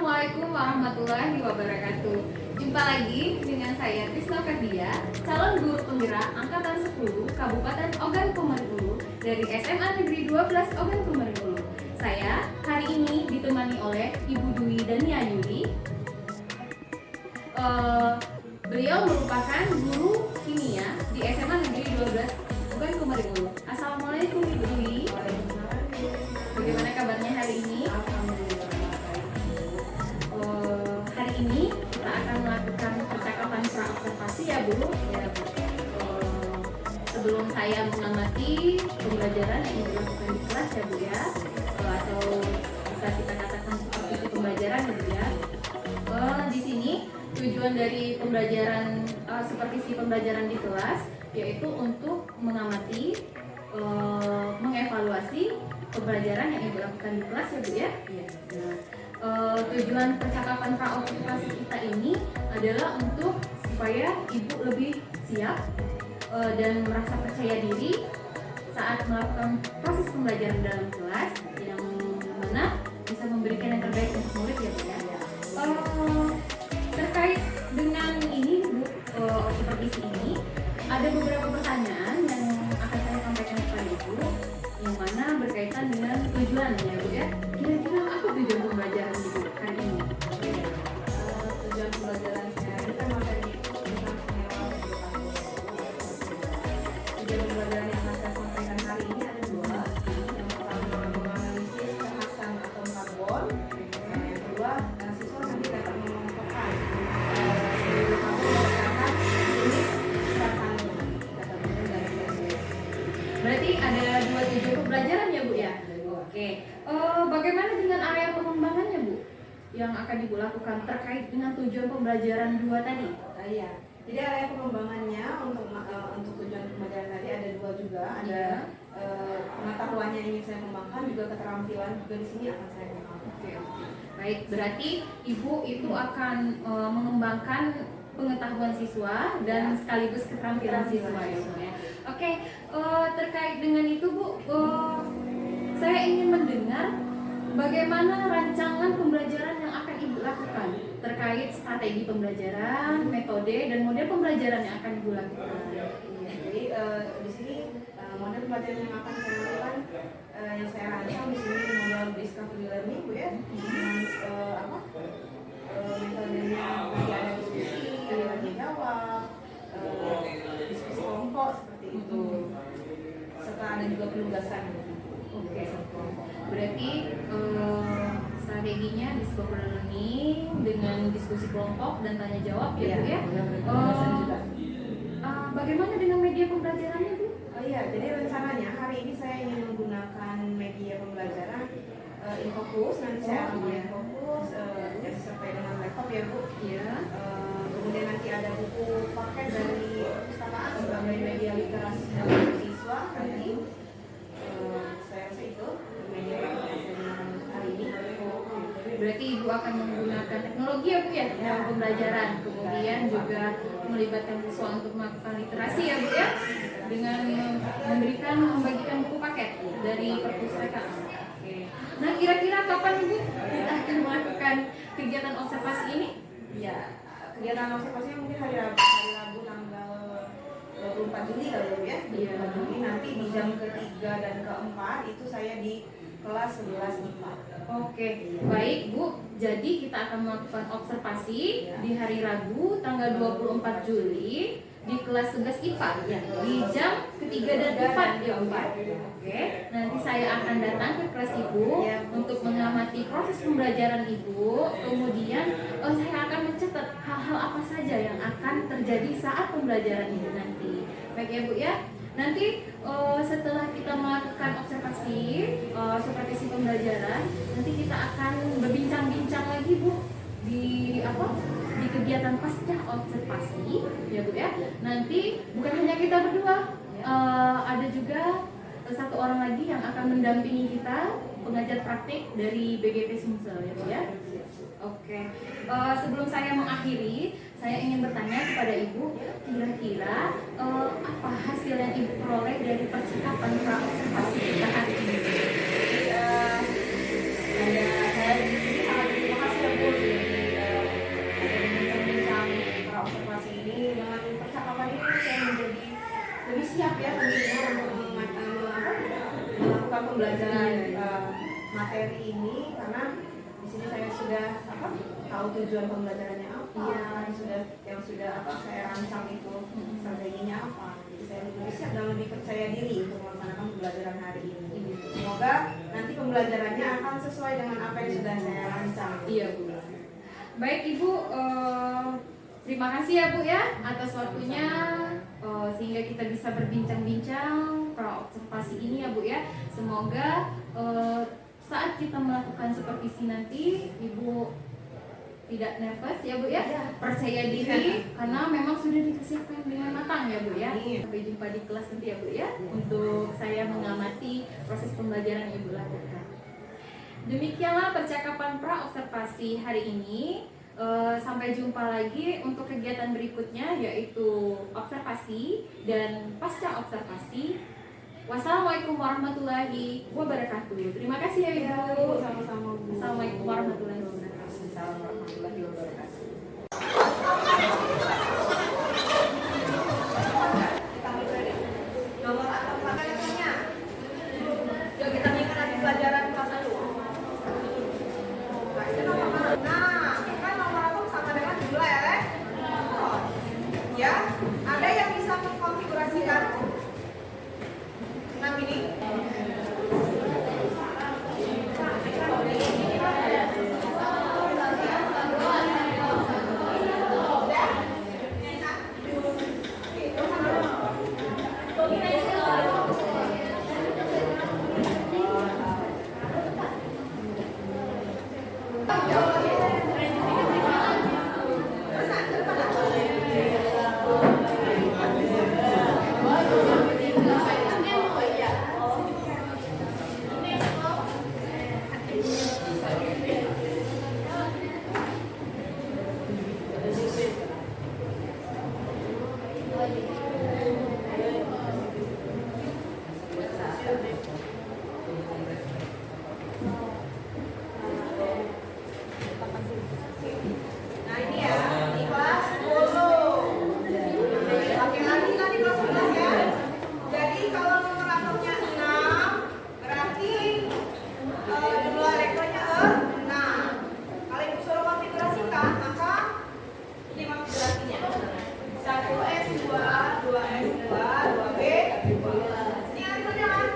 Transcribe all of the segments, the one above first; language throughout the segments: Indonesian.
Assalamualaikum warahmatullahi wabarakatuh. Jumpa lagi dengan saya Trisno Kardia, calon guru penggerak angkatan 10 Kabupaten Ogan Komering Ulu dari SMA Negeri 12 Ogan Komering Ulu. Saya hari ini ditemani oleh Ibu Dwi Dania Yudi. Beliau merupakan guru kimia di SMA Negeri 12 Ogan Komering Ulu. Assalamualaikum Ibu Dwi. Bagaimana kabarnya hari ini? Hari ini kita akan melakukan percakapan pra-observasi ya Bu. Sebelum saya mengamati pembelajaran yang dilakukan di kelas ya Bu ya, atau bisa kita katakan seperti itu pembelajaran ya Bu ya. Di sini tujuan dari pembelajaran seperti pembelajaran di kelas yaitu untuk mengamati, mengevaluasi pembelajaran yang dilakukan di kelas ya Bu ya. Tujuan percakapan pra-observasi kita ini adalah untuk supaya ibu lebih siap dan merasa percaya diri saat melakukan proses pembelajaran dalam kelas, yang mana bisa memberikan yang terbaik untuk murid ya Bu ya. Terkait dengan ini Bu, seperti ini ada beberapa pertanyaan yang akan saya sampaikan kepada Ibu, yang mana berkaitan dengan tujuan ya Bu ya. Kira-kira apa tujuan pembelajaran Ibu hari ini? Tujuan pembelajaran ini kan materi tentang pengelolaan tujuan pembelajaran yang akan saya sampaikan hari ini ada dua. Yang pertama menganalisis kemasan atom karbon. Yang kedua, siswa nanti dapat mengelompokkan seluruh karbon berdasarkan jenis zat kandungan. Berarti ada dua tujuan pembelajaran ya Bu ya? Oke. Bagaimana dengan area pengembangannya Bu yang akan Ibu lakukan terkait dengan tujuan pembelajaran dua tadi? Iya. Jadi area pengembangannya untuk tujuan pembelajaran tadi ada dua juga. Ada pengetahuannya yang ingin saya kembangkan, juga keterampilan juga di sini akan saya kembangkan. Oke. Baik, berarti Ibu itu akan mengembangkan pengetahuan siswa dan sekaligus keterampilan siswa ya Bu ya. Oke, terkait dengan itu Bu, saya ingin mendengar bagaimana rancangan pembelajaran yang akan Ibu lakukan terkait strategi pembelajaran, metode, dan model pembelajaran yang akan Ibu lakukan. Jadi di sini model pembelajaran yang akan saya lakukan, yang saya rancang di sini model discovery learning Bu ya, dengan metodenya nanti ada diskusi, tanya jawab, diskusi kelompok seperti itu, serta ada juga penugasan. Oke. Berarti strateginya discovery learning dengan diskusi kelompok dan tanya jawab ya Bu ya. Bagaimana dengan media pembelajarannya Bu? Iya, jadi rencananya hari ini saya ingin menggunakan media pembelajaran Infocus. Nanti saya akan Infocus yang disertai dengan laptop ya Bu. Iya. Kemudian nanti ada buku paket dari perpustakaan sebagai media literasi siswa nanti. Saya rasa itu media yang akan saya gunakan hari ini. Berarti Ibu akan menggunakan teknologi ya Bu ya dalam pembelajaran, kemudian juga melibatkan siswa untuk melakukan literasi ya Bu ya, dengan membagikan buku paket dari perpustakaan. Oke. Nah, kira-kira kapan Ibu kita akan melakukan kegiatan observasi ini? Ya, kegiatan observasinya mungkin hari Rabu tanggal 24 Juli kali ya Bu ya. 24 Juli nanti di jam ketiga dan keempat itu saya di kelas 11 IPA. Oke, baik Bu. Jadi kita akan melakukan observasi di hari Rabu tanggal 24 Juli di kelas 11 IPA di jam ketiga dan keempat ya Bu. Oke, nanti saya akan datang ke kelas Ibu untuk mengamati proses pembelajaran Ibu. Kemudian saya akan mencatat hal-hal apa saja yang akan terjadi saat pembelajaran Ibu nanti. Baik ya Bu ya. Nanti setelah kita melakukan observasi supervisi pembelajaran, nanti kita akan berbincang-bincang lagi Bu di kegiatan pasca observasi ya Bu ya. Nanti bukan hanya kita berdua, ada juga satu orang lagi yang akan mendampingi kita, pengajar praktik dari BGP Sumsel ya Bu ya. Oke. Sebelum saya mengakhiri, saya ingin bertanya kepada Ibu, kira-kira apa hasil yang Ibu peroleh dari percakapan pra-observasi kita hari ini? Saya di sini sangat terima kasih ya Bu pembelajaran materi ini, karena di sini saya sudah tahu tujuan pembelajarannya apa, yang sudah saya rancang itu strateginya apa. Jadi saya lebih siap dan lebih percaya diri untuk melaksanakan pembelajaran hari ini. Semoga nanti pembelajarannya akan sesuai dengan apa yang sudah saya rancang. Iya Bu. Baik Ibu, terima kasih ya Bu ya atas waktunya, sehingga kita bisa berbincang-bincang pra-observasi ini ya Bu ya. Semoga saat kita melakukan supervisi nanti Ibu tidak nervous ya Bu ya, percaya diri karena memang sudah dipersiapkan dengan matang ya Bu ya. Sampai jumpa di kelas nanti ya Bu ya, untuk saya mengamati proses pembelajaran yang Ibu lakukan. Demikianlah percakapan pra-observasi hari ini. Sampai jumpa lagi untuk kegiatan berikutnya, yaitu observasi dan pasca observasi. Wassalamualaikum warahmatullahi wabarakatuh. Terima kasih ya Ibu. Sama-sama Bu. Assalamualaikum warahmatullahi wabarakatuh. Assalamualaikum warahmatullahi wabarakatuh. Kita mulai deh. Nomor atau matematikanya. Yuk kita ingat lagi pelajaran kelas 1. Nah, itu nomor. Nah, kan nomor apa sama dengan jumlah ya, Lek? Ya, ada yang bisa mengkonfigurasikan 6 ini? Nah ini ya, di kelas 10. Oke, lagi di kelas 11 ya. Jadi kalau numeratornya 6, berarti jumlah elektronnya 6. Kalau ibu suruh konfigurasikan, maka ini konfigurasinya 1S2, 2S2, 2B, 2. Ini elektronnya kan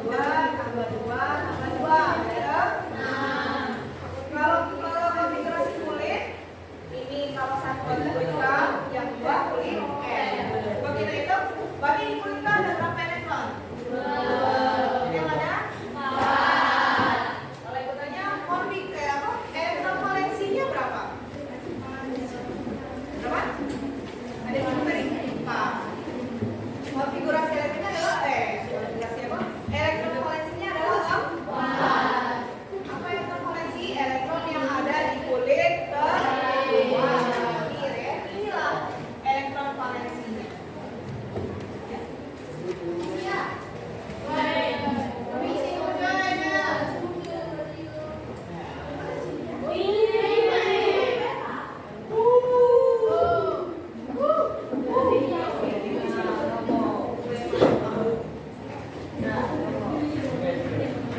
2 tambah 2 tambah 2 ya. Kalau konfigurasi kulit, ini kalau satu bagi hitam, yang dua kulit begitu itu, bagi di kulit ada berapa elektron? Yang ada? 4. Kalau ibu tanya elektron valensinya berapa? Berapa? Ada yang tadi? 4. Konfigurasi elektronnya adalah konfigurasi apa? Elektron valensinya adalah 4. Apa elektron valensi? Elektron yang ada di kulit terluar. Inilah elektron valensinya. Ya. Permisi undangannya.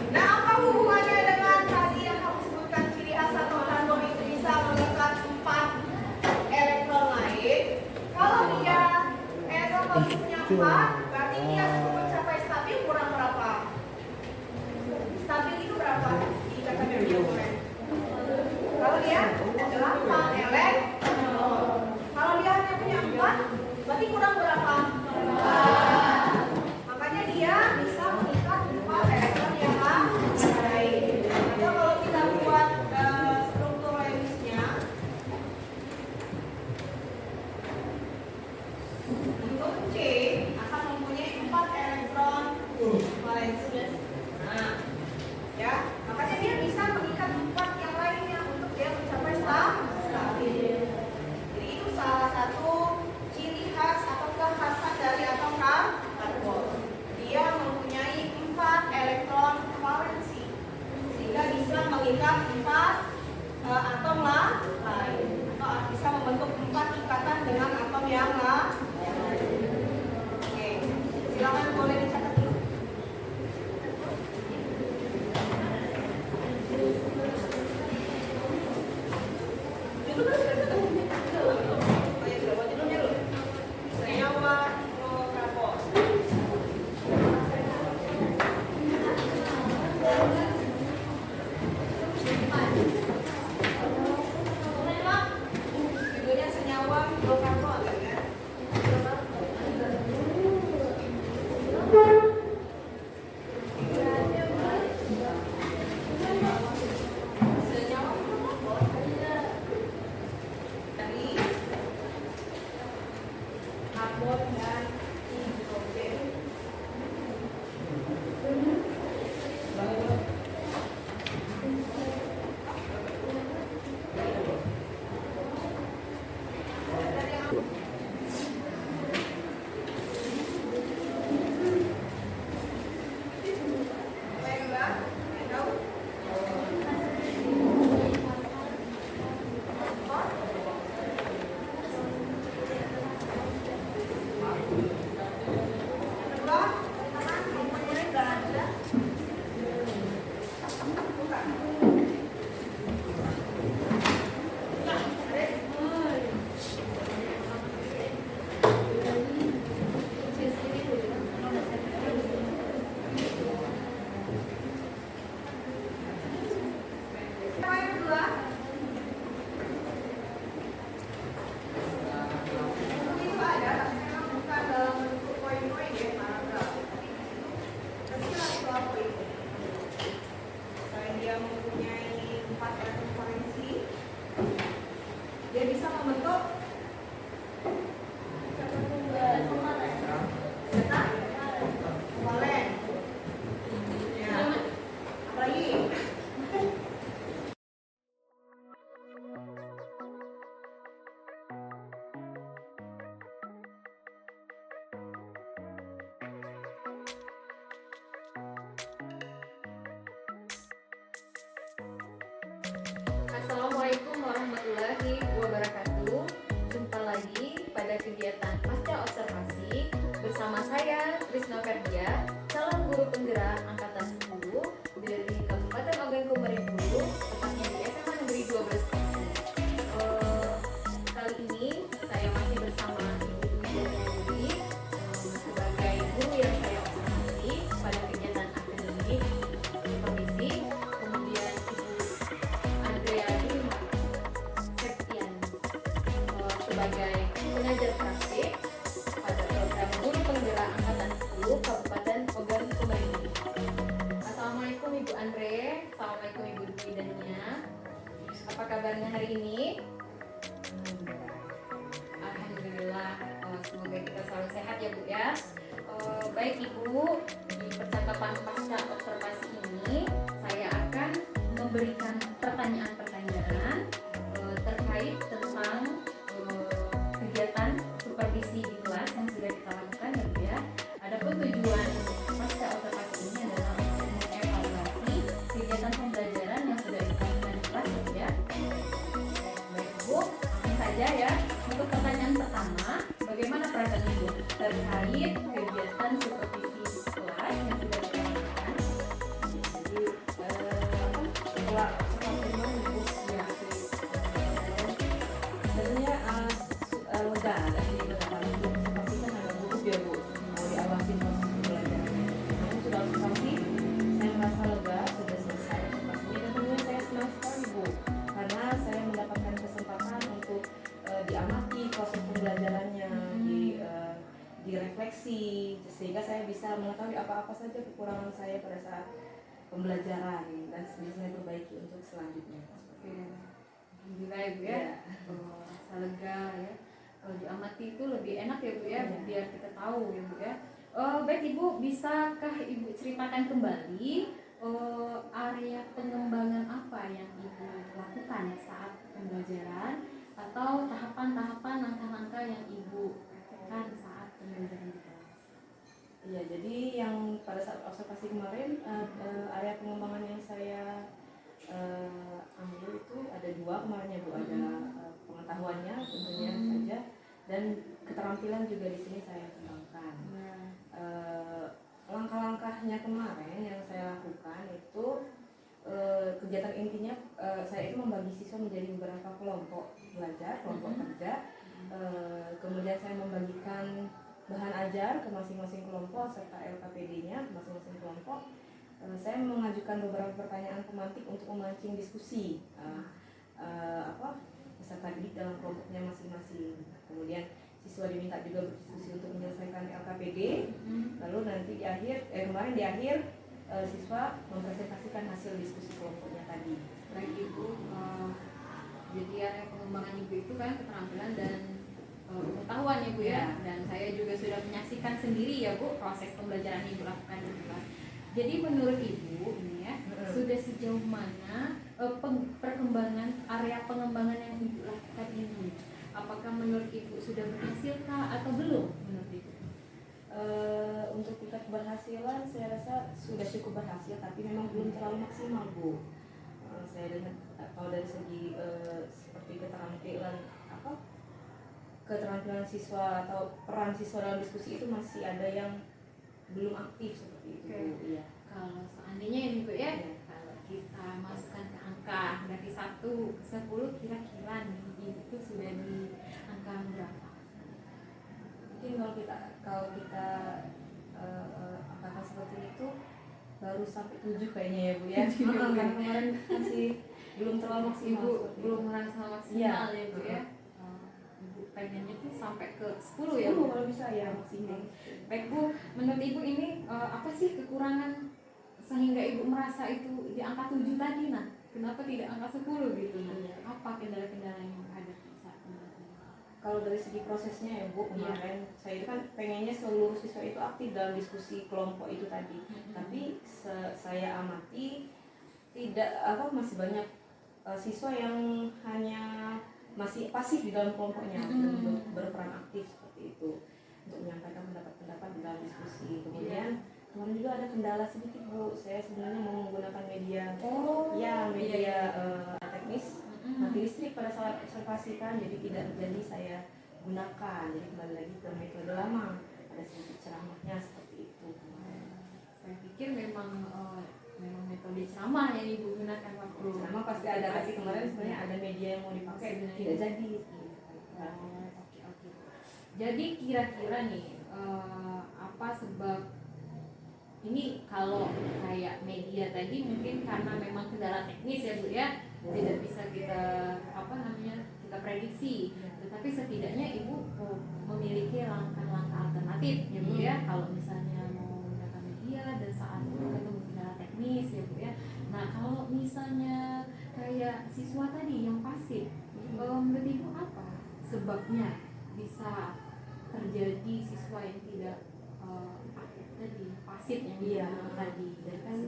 Nah, apa hubungannya dengan tadi yang kamu sebutkan ciri khas atau karbon itu bisa mengikat 4 elektron lain? Kalau dia elektron valensinya 4, berarti dia untuk mencapai stabil kurang berapa? Stabil itu berapa? Ikatan elektron. Kalau dia 8 elektron. Kalau dia hanya punya 4, berarti kurang berapa? 4. Makanya dia bisa mengikat 4 elektron yang lain. Atau kalau kita buat struktur Lewis-nya, untuk C akan mempunyai 4 elektron valensi. Nah, ya, makanya dia bisa mengikat 4 yang lainnya untuk dia mencapai stabil. Jadi itu salah satu ciri khas atau kekhasan dari atom karbon. Dia mempunyai 4 elektron valensi sehingga bisa mengikat 4 atom lain atau bisa membentuk 4 ikatan dengan atom yang lain. Oke, silakan boleh dicatat dulu. karbon dan hidrogen. Dia mempunyai 4 referensi, dia bisa membentuk valen. Ya. Apalagi? Assalamualaikum warahmatullahi wabarakatuh. Jumpa lagi pada kegiatan Pasca Observasi bersama saya Trisna Ferdia, calon guru penggerak angkatan 10 dari Kabupaten Ogan Komering Ulu, tepatnya di SMA Negeri 12 Kota. Kali ini saya masih bersama Ibu Dwi sebagai guru yang saya observasi pada kegiatan akademik Permisi, kemudian Ibu Andrea Dima Septian sebagai pengajar praktik pada program Guru Penggerak Angkatan 10 Kabupaten Ogan Komering Ulu. Assalamualaikum Ibu Andre, Assalamualaikum Ibu Dwi dan Nia. Apa kabarnya hari ini? Alhamdulillah, semoga kita selalu sehat ya Bu ya. Baik Ibu, di percakapan pasca observasi ini saya akan memberikan pertanyaan-pertanyaan terkait tentang kegiatan supervisi di kelas yang sudah kita lakukan ya Bu ya. Adapun tujuan pasca observasi ini adalah untuk mengevaluasi kegiatan pembelajaran yang sudah kita lakukan di kelas ya Bu ya. Baik Bu, langsung saja ya. Untuk pertanyaan pertama, bagaimana perasaan Ibu terkait kegiatan supervisi di kelas yang sudah kita lakukan? Jadi setelah kemarin Ibu ya, sebenarnya lega dan lega karena observasi kan ada gugup ya Bu, mau diawasi proses pembelajaran. Namun sudah observasi, saya merasa lega sudah selesai observasinya dan tentunya saya senang sekali Bu, karena saya mendapatkan kesempatan untuk diamati proses pembelajarannya, direfleksi, sehingga saya bisa mengetahui apa-apa saja kekurangan saya pada saat pembelajaran dan bisa saya perbaiki untuk selanjutnya. Alhamdulillah ya Bu ya. Rasa lega ya. Kalau diamati itu lebih enak ya Bu ya, biar kita tahu ya Bu ya. Baik Ibu, bisakah Ibu ceritakan kembali area pengembangan apa yang Ibu lakukan saat pembelajaran atau tahapan-tahapan langkah-langkah yang Ibu lakukan saat pembelajaran di kelas? Iya, jadi yang pada saat observasi kemarin area pengembangan yang saya ambil itu ada 2 kemarin ya Bu, ada pengetahuannya tentunya saja dan keterampilan juga di sini saya kembangkan. Langkah-langkahnya kemarin yang saya lakukan itu kegiatan intinya saya itu membagi siswa menjadi beberapa kelompok belajar, kelompok kerja. Kemudian saya membagikan bahan ajar ke masing-masing kelompok serta LKPD-nya ke masing-masing kelompok. Saya mengajukan beberapa pertanyaan pemantik untuk memancing diskusi peserta didik dalam kelompoknya masing-masing. Kemudian siswa diminta juga berdiskusi untuk menyelesaikan LKPD. Lalu nanti di akhir kemarin di akhir siswa mempresentasikan hasil diskusi kelompoknya tadi. Baik Ibu, jadi area pengembangan Ibu itu kan keterampilan dan pengetahuan ya Bu Bu ya. Dan saya juga sudah menyaksikan sendiri ya Bu proses pembelajaran Ibu lakukan di kelas. Jadi menurut Ibu ini ya, sudah sejauh mana perkembangan area pengembangan yang Ibu lakukan ini? Apakah menurut Ibu sudah berhasil kah atau belum menurut Ibu? Untuk tingkat keberhasilan saya rasa sudah cukup berhasil, tapi memang belum terlalu maksimal Bu. Saya lihat kalau dari segi seperti keterampilan siswa atau peran siswa dalam diskusi itu masih ada yang belum aktif seperti itu Bu. Iya. Kalau seandainya ya Bu ya, kalau kita masukkan ke angka dari 1 ke 10 kira-kira nih itu sudah di angka berapa? Mungkin kalau kita angka seperti itu baru sampai 7 kayaknya ya Bu ya. Karena kemarin masih belum terlalu maksimal. Ibu belum merasa maksimal ya Bu ya. Ibu pengennya tuh sampai ke 10 ya Bu kalau bisa ya maksimal. Baik Bu, menurut Ibu ini apa sih kekurangan sehingga Ibu merasa itu di angka 7 tadi? Nah, kenapa tidak angka 10 gitu? Nah, apa kendala-kendala yang ada saat ini? Kalau dari segi prosesnya ya Bu, kemarin saya itu kan pengennya seluruh siswa itu aktif dalam diskusi kelompok itu tadi. Tapi saya amati masih banyak siswa yang hanya masih pasif di dalam kelompoknya, untuk berperan aktif seperti itu, untuk menyampaikan pendapat-pendapat di dalam diskusi. Kemudian kemarin juga ada kendala sedikit Bu, saya sebenarnya mau menggunakan media teknis mati listrik pada saat observasi kan, jadi tidak terjadi saya gunakan, jadi kembali lagi ke metode lama, ada sedikit ceramahnya seperti itu. Saya pikir memang metode ceramah yang Ibu gunakan waktu Ceramah pasti ada, tapi kemarin sebenarnya ada media yang mau dipakai tidak jadi. Oke. Jadi kira-kira nih apa sebab ini? Kalau kayak media tadi mungkin karena memang kendala teknis ya Bu ya, tidak bisa kita kita prediksi. Tetapi setidaknya Ibu memiliki langkah-langkah alternatif ya Bu ya, kalau misalnya mau menggunakan media dan saat ketemu kendala teknis ya Bu ya. Nah, kalau misalnya kayak siswa tadi yang pasif, menurut Ibu apa sebabnya bisa terjadi siswa yang tidak tadi pasif yang tadi? Dan kan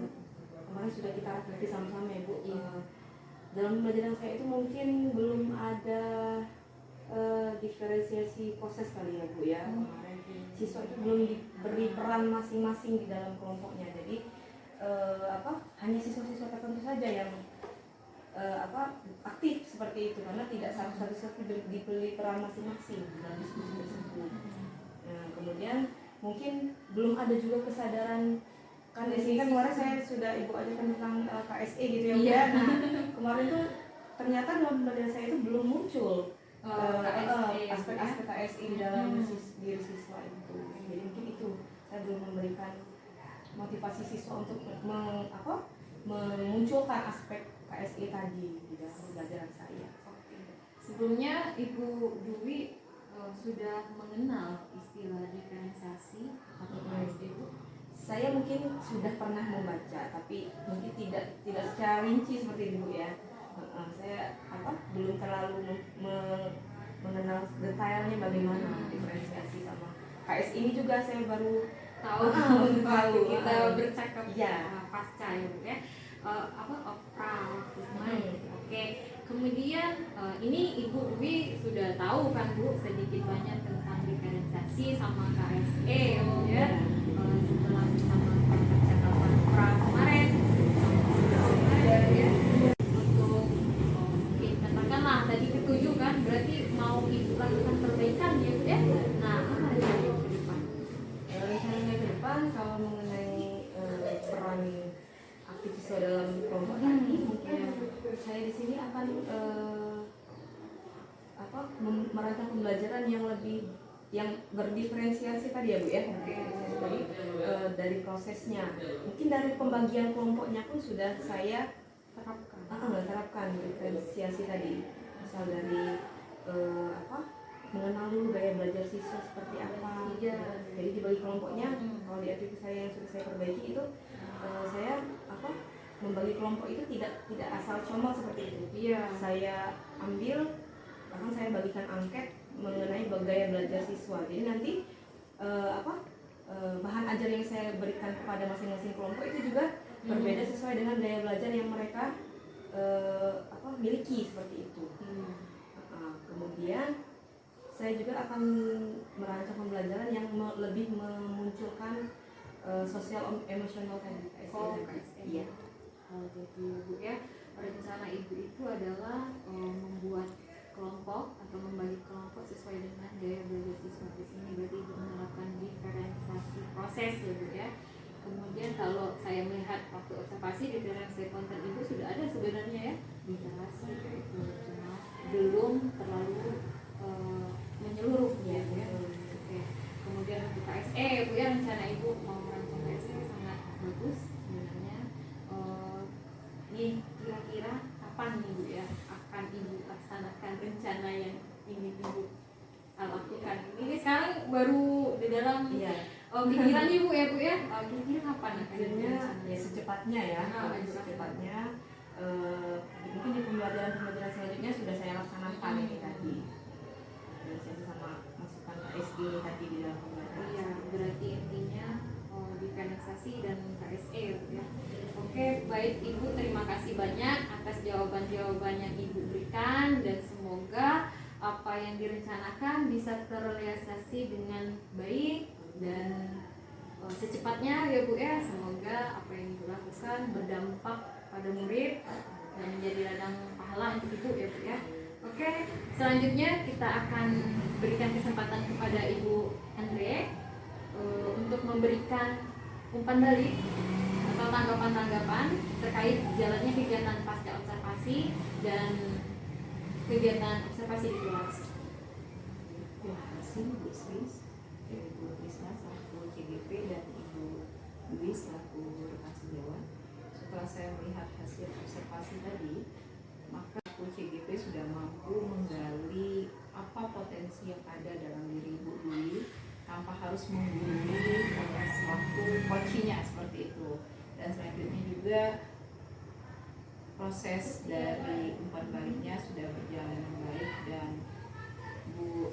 kemarin sudah kita refleksi sama-sama ya Bu. Dalam pembelajaran saya itu mungkin belum ada diferensiasi proses kali ya Bu ya. Kemarin siswa itu belum diberi peran masing-masing di dalam kelompoknya. Jadi hanya siswa-siswa tertentu saja yang aktif seperti itu, karena tidak satu-satu diberi peran masing-masing dalam diskusi tersebut. Nah, kemudian mungkin belum ada juga kesadaran, kan di sini kan kemarin saya sudah Ibu ajarkan tentang KSE gitu ya Bu ya. Nah, kemarin tuh ternyata dalam pembelajaran saya itu belum muncul aspek-aspek KSE di dalam diri siswa itu. Jadi mungkin itu saya belum memberikan motivasi siswa untuk memunculkan aspek KSE tadi di dalam pembelajaran saya. Sebelumnya Ibu Dwi sudah mengenal istilah diferensiasi atau KSE Bu? Saya mungkin sudah pernah membaca, tapi mungkin tidak secara rinci seperti itu ya. Saya belum terlalu mengenal detailnya bagaimana diferensiasi sama KSE ini juga saya baru tahu kita bercakap pasca ya Bu ya. Oke. Kemudian ini Ibu Dwi sudah tahu kan Bu sedikit banyak tentang diferensiasi sama KSE ya Bu ya. Setelah sama percakapan kemarin untuk mungkin katakanlah tadi ketujuh kan, berarti mau Ibu lakukan perbaikan ya Bu ya. Nah, apa rencana ke depan? Rencananya ke depan kalau mengenai peran aktif siswa dalam kelompok tadi, mungkin saya di sini akan merancang pembelajaran yang berdiferensiasi tadi ya Bu ya. Dari prosesnya, mungkin dari pembagian kelompoknya pun sudah saya terapkan diferensiasi tadi, misal dari mengenal dulu gaya belajar siswa seperti apa. Jadi dibagi kelompoknya. Kalau di aktivitas saya yang sudah saya perbaiki itu saya membagi kelompok itu tidak asal comot seperti itu. Saya ambil, bahkan saya bagikan angket mengenai gaya belajar siswa. Jadi nanti bahan ajar yang saya berikan kepada masing-masing kelompok itu juga berbeda sesuai dengan gaya belajar yang mereka miliki seperti itu. Kemudian saya juga akan merancang pembelajaran yang lebih memunculkan sosial emosional tadi. Iya. Jadi Bu ya, rencana Ibu itu adalah membuat kelompok atau membagi kelompok sesuai dengan gaya belajar siswa. Di sini berarti Ibu menerapkan diferensiasi proses ya Bu ya. Kemudian kalau saya melihat waktu observasi diferensiasi konten Ibu sudah ada sebenarnya ya, literasi itu cuma belum terlalu menyeluruh ya Bu ya. Oke. Kemudian untuk KSE Bu ya, rencana Ibu mau merancang KSE sangat bagus sebenarnya. Ini kira-kira kapan nih Bu ya akan Ibu laksanakan rencana yang ingin Ibu lakukan? Ini sekarang baru di dalam pikiran Ibu ya Bu ya. Kira-kira kapan akan ya secepatnya ya. Secepatnya mungkin di pembelajaran selanjutnya sudah saya laksanakan ini tadi. Saya sama masukkan KSG tadi di dalam pembelajaran. Iya, berarti intinya diferensiasi dan KSE ya. Oke, baik Ibu, terima kasih banyak atas jawaban-jawaban yang Ibu berikan dan semoga apa yang direncanakan bisa terrealisasi dengan baik dan secepatnya ya Bu ya. Semoga apa yang Ibu lakukan berdampak pada murid dan menjadi ladang pahala untuk Ibu ya Bu ya. Oke, selanjutnya kita akan berikan kesempatan kepada Ibu Andre untuk memberikan umpan balik atau tanggapan-tanggapan terkait jalannya kegiatan pasca observasi dan kegiatan observasi di kelas. Terima kasih Bu Sris, Ibu Trisna selaku CGP dan Ibu Dwi selaku rekan sejawat. Setelah saya melihat hasil observasi tadi, maka aku CGP sudah mampu menggali apa potensi yang ada dalam diri Ibu Dwi tanpa harus menggurui sewaktu coachingnya seperti itu. Dan selanjutnya juga proses dari umpan baliknya sudah berjalan dengan baik dan Bu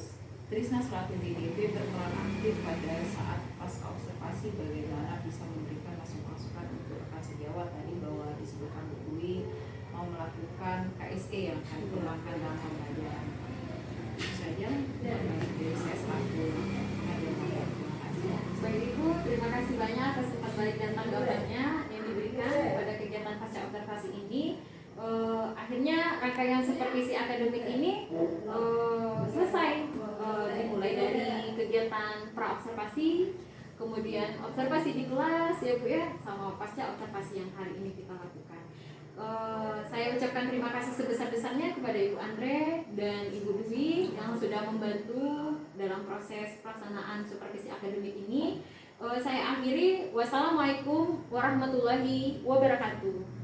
Trisna selaku DDB berperan aktif pada saat pas observasi bagaimana bisa memberikan masukan-masukan untuk rekan sejawat tadi bahwa disebutkan Bu Dwi mau melakukan KSE yang akan dikembangkan dalam pembelajaran. Itu saja dari saya selaku pengajar. Terima kasih. Baik Ibu, terima kasih banyak atas umpan balik dan tanggapannya yang diberikan pada kegiatan pasca observasi ini. Akhirnya rangkaian supervisi akademik ini selesai, dimulai dari kegiatan pra observasi, kemudian observasi di kelas ya Bu ya, sama pasca observasi yang hari ini kita lakukan. Saya ucapkan terima kasih sebesar-besarnya kepada Ibu Andre dan Ibu Dwi yang sudah membantu dalam proses pelaksanaan supervisi akademik ini. Saya akhiri, wassalamualaikum warahmatullahi wabarakatuh.